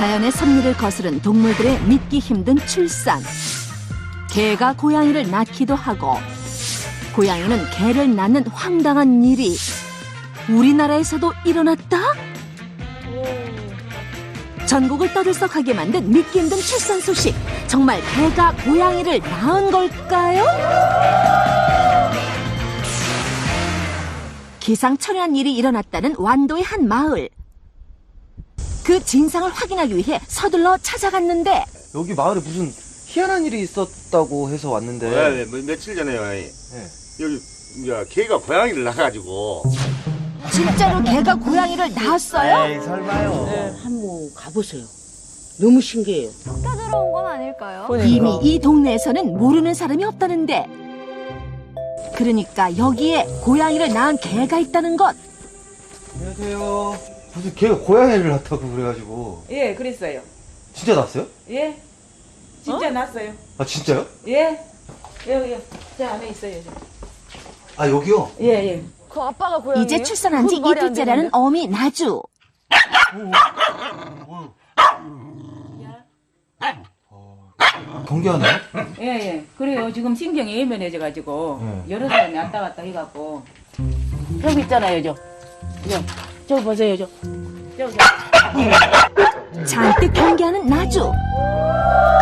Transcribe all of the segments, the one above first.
자연의 섭리를 거스른 동물들의 믿기 힘든 출산. 개가 고양이를 낳기도 하고 고양이는 개를 낳는 황당한 일이 우리나라에서도 일어났다? 전국을 떠들썩하게 만든 믿기 힘든 출산 소식. 정말 개가 고양이를 낳은 걸까요? 기상천외한 일이 일어났다는 완도의 한 마을. 그 진상을 확인하기 위해 서둘러 찾아갔는데 여기 마을에 무슨 희한한 일이 있었다고 해서 왔는데. 네, 며칠 전에요. 여기 이제 개가 고양이를 낳아가지고. 진짜로 개가 고양이를 낳았어요? 에이, 설마요. 네, 한번 가보세요. 너무 신기해요. 다 들어온 건 아닐까요? 이미 이 동네에서는 모르는 사람이 없다는데, 그러니까 여기에 고양이를 낳은 개가 있다는 것. 안녕하세요. 무슨 개가 고양이를 낳다고 그래가지고. 예, 그랬어요. 진짜 낳았어요? 예, 진짜 났어요. 아, 진짜요? 예, 여기, 저 안에 있어요. 아, 여기요? 예, 예. 그 아빠가 고양이에요? 이제 출산한 지 그건 말이 안 이틀째라는 되는데? 어미 나주. 경계하나요? 예, 예. 그래요. 지금 신경이 예민해져가지고, 여러 사람이 왔다 갔다 해갖고. 여기 있잖아요, 저 보세요, 저. 잔뜩 경계하는 나주.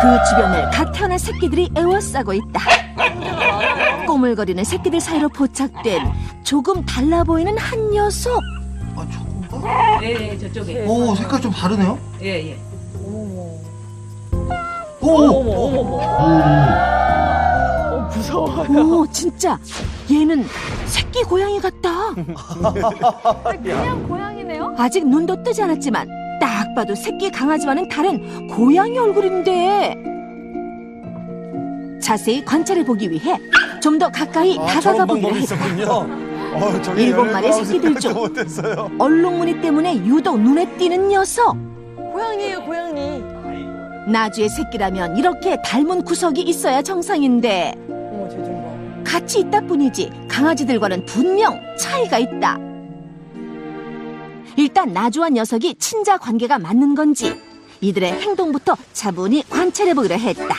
그 주변을 갓 태어난 새끼들이 에워싸고 있다. 꼬물거리는 새끼들 사이로 포착된 조금 달라 보이는 한 녀석. 아, 저건가? 예, 예, 저쪽에. 오, 색깔 좀 다르네요? 예, 예. 오! 오, 진짜 얘는 새끼 고양이 같다. 그냥 고양이네요? 아직 눈도 뜨지 않았지만 딱 봐도 새끼 강아지와는 다른 고양이 얼굴인데, 자세히 관찰해 보기 위해 좀 더 가까이 다가가 보기로 했다. 일곱 마리 새끼들 중 얼룩무늬 때문에 유독 눈에 띄는 녀석. 고양이에요, 고양이. 나주의 새끼라면 이렇게 닮은 구석이 있어야 정상인데 어머, 쟤 좀 봐. 같이 있다 뿐이지 강아지들과는 분명 차이가 있다. 일단 나주와 녀석이 친자 관계가 맞는 건지 이들의 행동부터 차분히 관찰해 보기로 했다.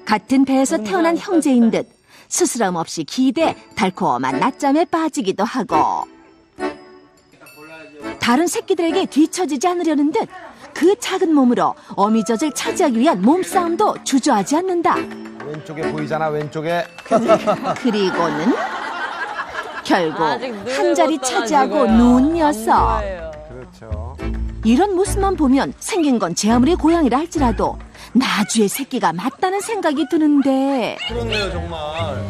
같은 배에서 태어난 형제인 듯 스스럼 없이 기대 달콤한 낮잠에 빠지기도 하고, 다른 새끼들에게 뒤처지지 않으려는 듯 그 작은 몸으로 어미젖을 차지하기 위한 몸싸움도 주저하지 않는다. 왼쪽에 보이잖아, 왼쪽에. 그리고는 결국 아직 한 자리 차지하고 늙어가지고요. 누운 녀석. 안 보여요. 그렇죠. 이런 모습만 보면 생긴 건 제 아무리 고양이라 할지라도 나주의 새끼가 맞다는 생각이 드는데, 그렇네요, 정말.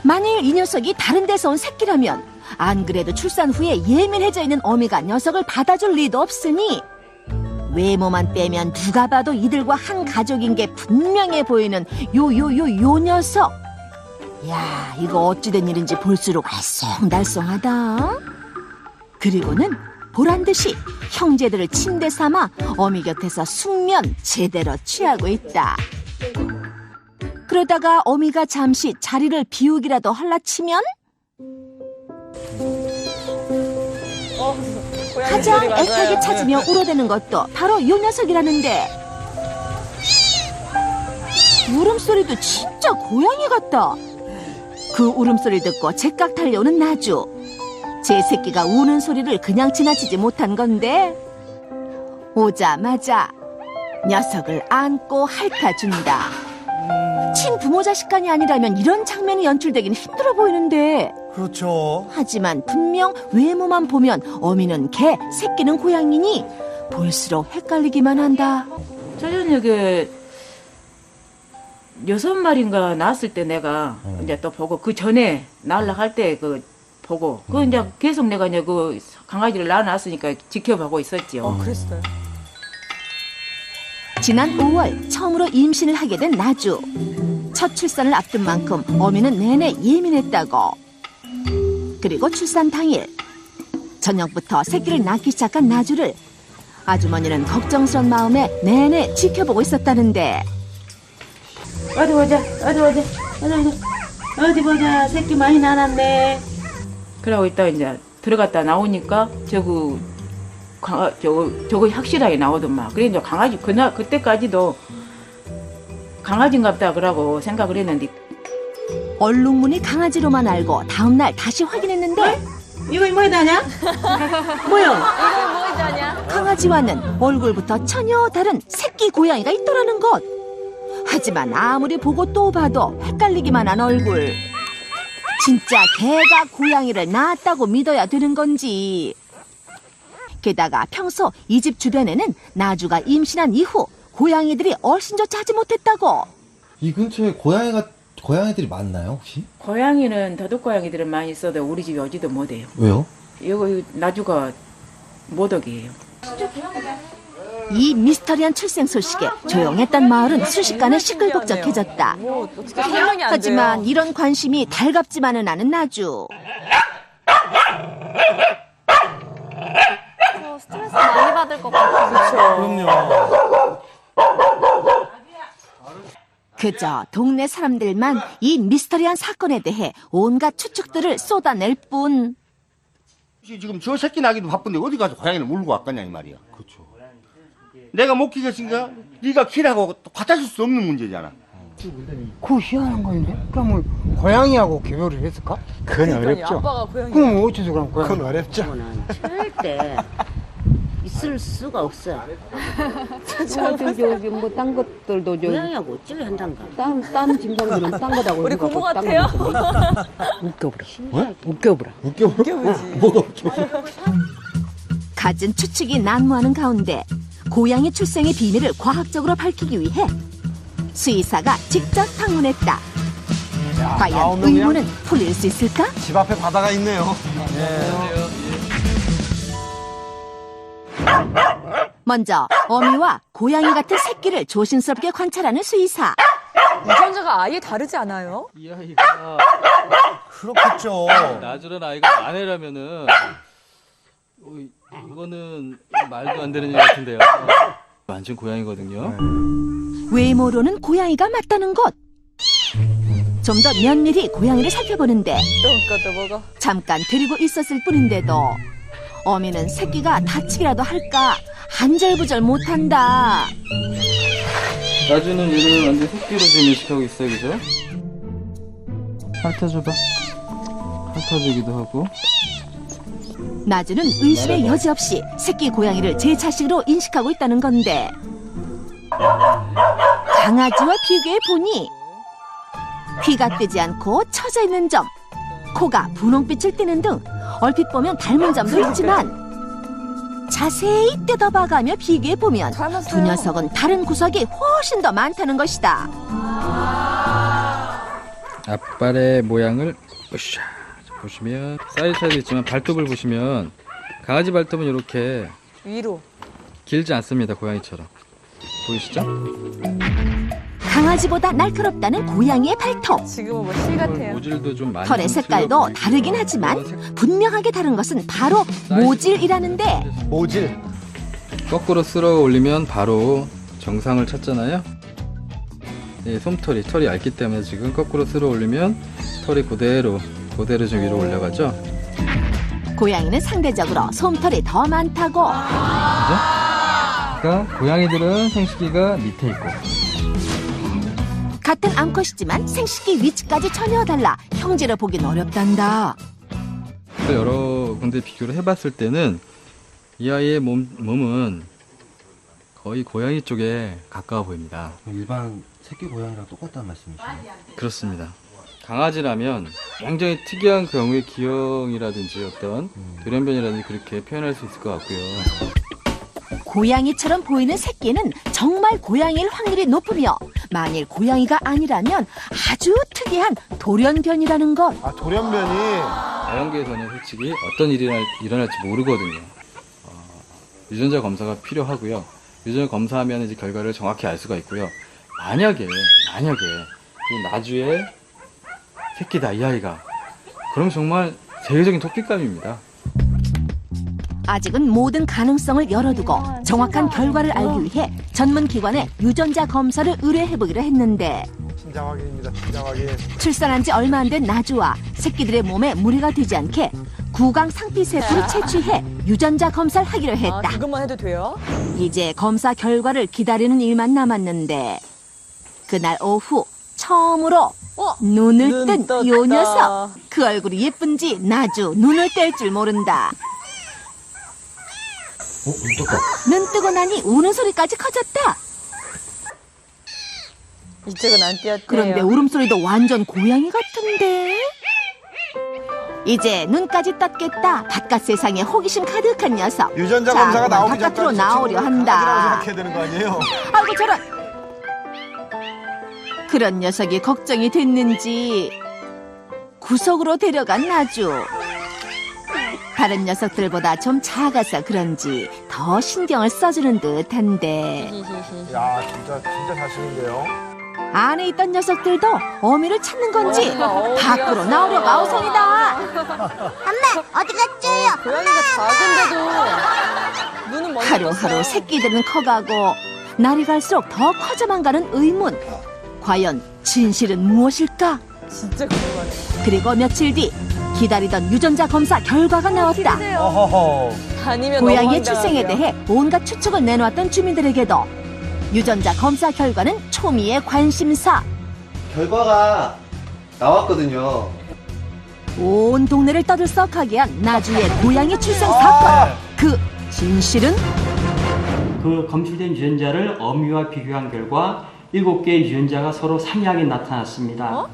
만일 이 녀석이 다른 데서 온 새끼라면 안 그래도 출산 후에 예민해져 있는 어미가 녀석을 받아줄 리도 없으니 외모만 빼면 누가 봐도 이들과 한 가족인 게 분명해 보이는 요 녀석. 야, 이거 어찌된 일인지 볼수록 알쏭달쏭하다. 그리고는 보란듯이 형제들을 침대 삼아 어미 곁에서 숙면 제대로 취하고 있다. 그러다가 어미가 잠시 자리를 비우기라도 할라치면 고양이 가장 소리 맞아요. 애타게 찾으며 울어대는 것도 바로 이 녀석이라는데, 울음소리도 진짜 고양이 같다. 그 울음소리 듣고 제깍 달려오는 나주. 제 새끼가 우는 소리를 그냥 지나치지 못한 건데, 오자마자 녀석을 안고 핥아준다. 친부모 자식 간이 아니라면 이런 장면이 연출되긴 힘들어 보이는데, 그렇죠. 하지만 분명 외모만 보면 어미는 개, 새끼는 고양이니 볼수록 헷갈리기만 한다. 저녁에 6마리인가 낳았을 때 내가 이제 또 보고, 그 전에 낳으려고 할 때 그 보고, 그 이제 계속 내가 이제 그 강아지를 낳아놨으니까 지켜보고 있었지요. 그랬어요. 지난 5월 처음으로 임신을 하게 된 나주. 첫 출산을 앞둔 만큼 어미는 내내 예민했다고. 그리고 출산 당일 저녁부터 새끼를 낳기 시작한 나주를 아주머니는 걱정스러운 마음에 내내 지켜보고 있었다는데, 어디 보자, 어디 보자, 새끼 많이 낳았네. 그러고 있다 이제 들어갔다 나오니까 저그 저거 확실하게 나오더만. 그래 이제 강아지 그때까지도 강아지인갑다 그러고 생각을 했는데 얼룩무늬 강아지로만 알고 다음날 다시 확인했는데 이거 뭐다냐? 뭐요? 이거 뭐 있자냐? 강아지와는 얼굴부터 전혀 다른 새끼 고양이가 있더라는 것. 하지만 아무리 보고 또 봐도 헷갈리기만 한 얼굴. 진짜 개가 고양이를 낳았다고 믿어야 되는 건지. 게다가 평소 이 집 주변에는 나주가 임신한 이후 고양이들이 얼씬조차 하지 못했다고. 이 근처에 고양이들이 많나요, 혹시? 고양이는 도둑고양이들은 많이 있어도 우리 집에 오지도 못해요. 왜요? 이거 나주가 모독이에요. 이 미스터리한 출생 소식에 조용했던 마을은 순식간에 시끌벅적해졌다. 뭐 어떻게 설명이 안 돼요? 하지만 이런 관심이 달갑지만은 않은 나주. 저 스트레스 많이 받을 것 같아요. 그럼요. 그저 동네 사람들만 이 미스터리한 사건에 대해 온갖 추측들을 쏟아낼 뿐. 지금 저 새끼 나기도 바쁜데 어디 가서 고양이를 물고 왔겠냐 이 말이야. 그렇죠. 내가 못 키겠으니까 네가 키라고 갖다 줄 수 없는 문제잖아. 그거 희한한 건데? 그러면 고양이하고 교류를 했을까? 그건 그러니까요. 어렵죠. 아빠가 고양이. 그럼 어째서 그럼 고양이? 그건 어렵죠. 그거는 절대 있을 수가 없어. 저기 뭐 딴 것들도 저 고양이하고 어찌를 한단가. 딴 짐승들은 딴 거다고. 우리 고모 같아요? 웃겨보라. 웃겨보라. 뭐가 웃겨? 갖은 추측이 난무하는 가운데 고양이 출생의 비밀을 과학적으로 밝히기 위해 수의사가 직접 방문했다. 과연 나오면 그냥 의문은 풀릴 수 있을까? 집 앞에 바다가 있네요. 먼저 어미와 고양이 같은 새끼를 조심스럽게 관찰하는 수의사. 유전자가 아예 다르지 않아요? 이 아이가 그렇겠죠. 나주란 아이가 아내라면은 이거는 말도 안 되는 일 같은데요. 완전 고양이거든요. 외모로는 고양이가 맞다는 것. 좀 더 면밀히 고양이를 살펴보는데 또 뭐가? 잠깐 데리고 있었을 뿐인데도 어미는 새끼가 다치기라도 할까 안절부절 못한다. 나주는 얘를 완전 새끼로 지금 인식하고 있어요, 그죠? 핥아줘봐. 핥아주기도 하고. 나주는 의심의 여지 없이 새끼 고양이를 제 자식으로 인식하고 있다는 건데 강아지와 비교해 보니 귀가 뜨지 않고 처져 있는 점, 코가 분홍빛을 띠는 등 얼핏 보면 닮은 점도 있지만 자세히 뜯어봐가며 비교해 보면 두 녀석은 다른 구석이 훨씬 더 많다는 것이다. 앞발의 모양을 으쌰 보시면 사이즈 차이도 있지만 발톱을 보시면 강아지 발톱은 이렇게 위로. 길지 않습니다. 고양이처럼. 보이시죠? 강아지보다 날카롭다는 고양이의 발톱. 지금은 뭐 실 같아요. 모질도 좀 많이 털의 색깔도 다르긴 하지만 분명하게 다른 것은 바로 모질이라는데 모질. 거꾸로 쓸어 올리면 바로 정상을 찾잖아요. 이 솜털이 얇기 때문에 지금 거꾸로 쓸어 올리면 털이 그대로 좀 위로 올라가죠. 고양이는 상대적으로 솜털이 더 많다고. 그러니까 고양이들은 생식기가 밑에 있고 같은 암컷이지만 생식기 위치까지 전혀 달라 형제로 보긴 어렵단다. 여러 군데 비교를 해봤을 때는 이 아이의 몸은 거의 고양이 쪽에 가까워 보입니다. 일반 새끼 고양이랑 똑같다는 말씀이시죠? 그렇습니다. 강아지라면 굉장히 특이한 경우의 기형이라든지 어떤 돌연변이라든지 그렇게 표현할 수 있을 것 같고요. 고양이처럼 보이는 새끼는 정말 고양이일 확률이 높으며 만일 고양이가 아니라면 아주 특이한 돌연변이라는 것. 아, 돌연변이. 자연계에서는 솔직히 어떤 일이 일어날지 모르거든요. 유전자 검사가 필요하고요. 유전자 검사하면 이제 결과를 정확히 알 수가 있고요. 만약에 이 나주의 새끼다 이 아이가 그럼 정말 세계적인 토끼감입니다. 아직은 모든 가능성을 열어두고 정확한 결과를 알기 위해 전문 기관에 유전자 검사를 의뢰해보기로 했는데 친자 확인입니다. 친자 확인. 출산한 지 얼마 안 된 나주와 새끼들의 몸에 무리가 되지 않게 구강 상피세포를 채취해 유전자 검사를 하기로 아, 했다. 그것만 해도 돼요? 이제 검사 결과를 기다리는 일만 남았는데 그날 오후 처음으로 눈을 눈 뜬 요 떴다. 녀석. 그 얼굴이 예쁜지 나주 눈을 뗄 줄 모른다. 눈 떴다. 눈 뜨고 나니 우는 소리까지 커졌다. 이쪽은 안 띄었대요. 그런데 울음소리도 완전 고양이 같은데? 이제 눈까지 떴겠다. 바깥 세상에 호기심 가득한 녀석. 유전자 자, 검사가 그만 나오기 바깥으로 전까지 나오려 한다. 강아지라고 생각해야 되는 거 아니에요? 아이고 저런. 그런 녀석이 걱정이 됐는지 구석으로 데려간 나주. 다른 녀석들보다 좀 작아서 그런지 더 신경을 써주는 듯한데 야, 진짜 자신인데요. 안에 있던 녀석들도 어미를 찾는 건지 밖으로 나오려고 아우성이다. 고양이가 작은데도 눈은 먼저 하루하루 떴어요. 새끼들은 커가고 날이 갈수록 더 커져만 가는 의문. 과연 진실은 무엇일까? 진짜 궁금하네. 그리고 며칠 뒤 기다리던 유전자 검사 결과가 나왔다. 어허허. 다니면 고양이의 너무 출생에 황당하고요. 대해 온갖 추측을 내놓았던 주민들에게도 유전자 검사 결과는 초미의 관심사. 결과가 나왔거든요. 온 동네를 떠들썩하게 한 나주의 고양이 출생 사건. 그 진실은? 그 검출된 유전자를 어미와 비교한 결과 7개의 유전자가 서로 상이하게 나타났습니다.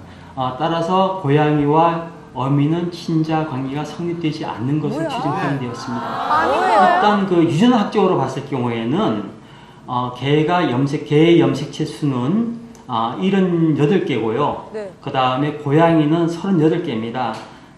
따라서 고양이와 어미는 친자 관계가 성립되지 않는 것으로 추정 확인되었습니다. 일단 그 유전학적으로 봤을 경우에는 개의 염색체 수는 78개고요. 네. 그 다음에 고양이는 38개입니다.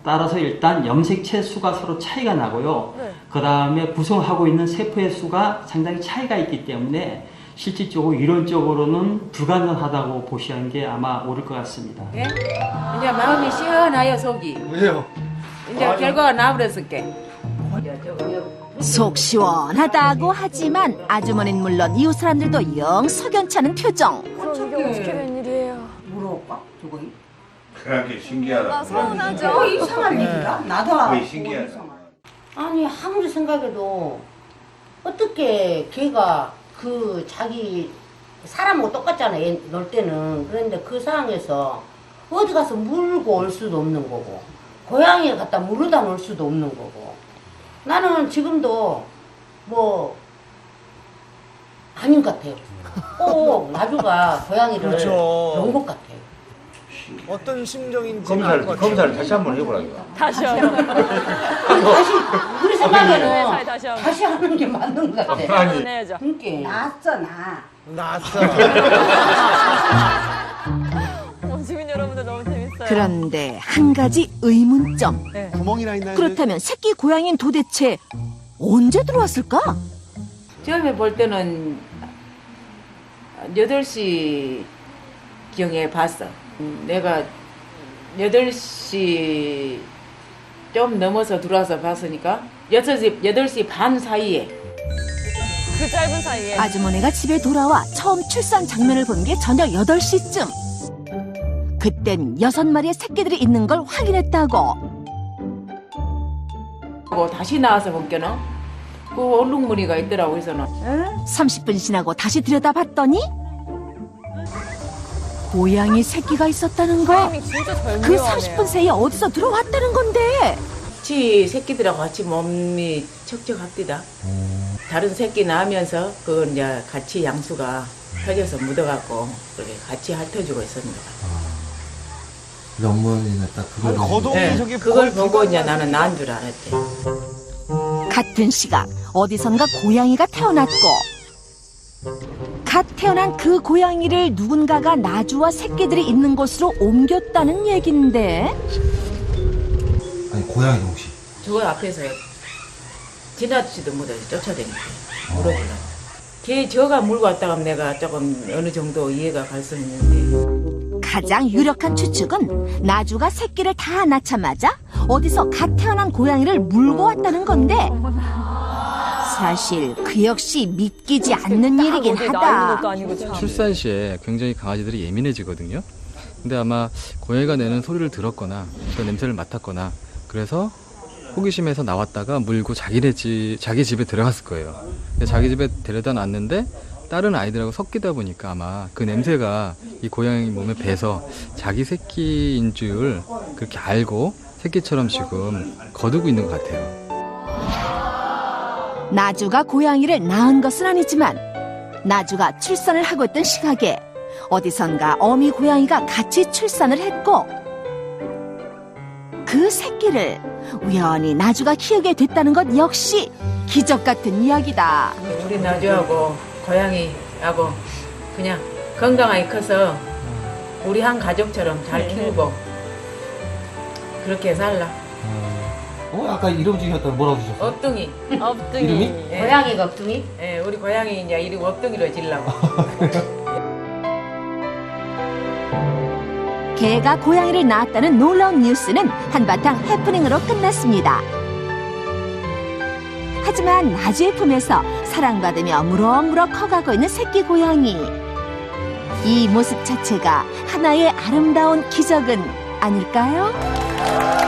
따라서 일단 염색체 수가 서로 차이가 나고요. 네. 그 다음에 구성하고 있는 세포의 수가 상당히 차이가 있기 때문에 실질적으로 이론적으로는 불가능하다고 보시는 게 아마 옳을 것 같습니다. 예? 이제 마음이 시원하여 속이. 왜요? 이제 결과가 나버렸을게. 속 시원하다고 하지만 아주머니는 물론 이웃 사람들도 영 석연찮은 표정. 그럼 이게 어떻게 된 일이에요? 물어볼까? 저거이? 그렇게 신기하다. 아, 서운하죠? 이상한 일이다. 나도 왜 신기하다. 아니 아무리 생각해도 어떻게 걔가 그 자기 사람하고 똑같잖아 얘 놀 때는. 그런데 그 상황에서 어디 가서 물고 올 수도 없는 거고 고양이에 갖다 물어다 놓을 수도 없는 거고 나는 지금도 뭐 아닌 것 같아요. 꼭 나주가 고양이를 그렇죠. 놓은 것 같아요. 어떤 심정인지 알 것 같아요. 검사를 다시 한번 해보라고. 다시요. 다시 우리 생각에는 다시 한번. 다시 하는 게 맞는 것 같아. 한번 해야죠. 그러니까 낫어 나. 나왔어. 주민 여러분들 너무 재밌어요. 그런데 한 가지 의문점. 네. 구멍이나 있나요? 그렇다면 새끼 고양이는 도대체 언제 들어왔을까? 처음에 볼 때는 8시 경에 봤어. 내가 8시 좀 넘어서 들어와서 봤으니까 8시 반 사이에 그 짧은 사이에. 아주머니가 집에 돌아와 처음 출산 장면을 본 게 저녁 8시쯤. 그땐 6마리의 새끼들이 있는 걸 확인했다고. 하고 다시 나와서 본게는 그 얼룩무늬가 있더라고. 그래서는 30분 지나고 다시 들여다봤더니 고양이 새끼가 있었다는 거. 타이밍 진짜 절묘하네요. 그 30분 사이에 어디서 들어왔다는 건데. 같이 새끼들하고 같이 몸이 척척합디다. 다른 새끼 낳으면서 그건 이제 같이 양수가 펴져서 묻어갖고 그렇게 같이 핥아주고 있었는 거야. 어머니는 딱 그걸 거동이 네, 저기 그걸 보고 이제 나는 난 줄 알았지. 같은 시각 어디선가 고양이가 태어났고 갓 태어난 그 고양이를 누군가가 나주와 새끼들이 있는 곳으로 옮겼다는 얘긴데. 아니 고양이 혹시 저 앞에서 지나치도 못하지 쫓아다니고 물어보려고. 걔 저가 물고 왔다가 내가 조금 어느 정도 이해가 갈 수 있는데. 가장 유력한 추측은 나주가 새끼를 다 낳자마자 어디서 갓 태어난 고양이를 물고 왔다는 건데 사실 그 역시 믿기지 않는 일이긴 어디 나오는 하다. 것도 아니고 참. 출산 시에 굉장히 강아지들이 예민해지거든요. 근데 아마 고양이가 내는 소리를 들었거나 그 냄새를 맡았거나 그래서 호기심에서 나왔다가 물고 자기 집에 들어갔을 거예요. 자기 집에 데려다 놨는데 다른 아이들하고 섞이다 보니까 아마 그 냄새가 이 고양이 몸에 배서 자기 새끼인 줄 그렇게 알고 새끼처럼 지금 거두고 있는 것 같아요. 나주가 고양이를 낳은 것은 아니지만 나주가 출산을 하고 있던 시각에 어디선가 어미 고양이가 같이 출산을 했고 그 새끼를 우연히 나주가 키우게 됐다는 것 역시 기적 같은 이야기다. 우리 나주하고 고양이하고 그냥 건강하게 커서 우리 한 가족처럼 잘 키우고 그렇게 살라. 아까 이름 주셨다고 뭐라고 주셨어요? 업둥이. 업둥이. 이름이? 예. 고양이가 업둥이? 예, 우리 고양이 이제 이름 업둥이로 지려고. 개가 고양이를 낳았다는 놀라운 뉴스는 한바탕 해프닝으로 끝났습니다. 하지만 나주의 품에서 사랑받으며 무럭무럭 커가고 있는 새끼 고양이. 이 모습 자체가 하나의 아름다운 기적은 아닐까요?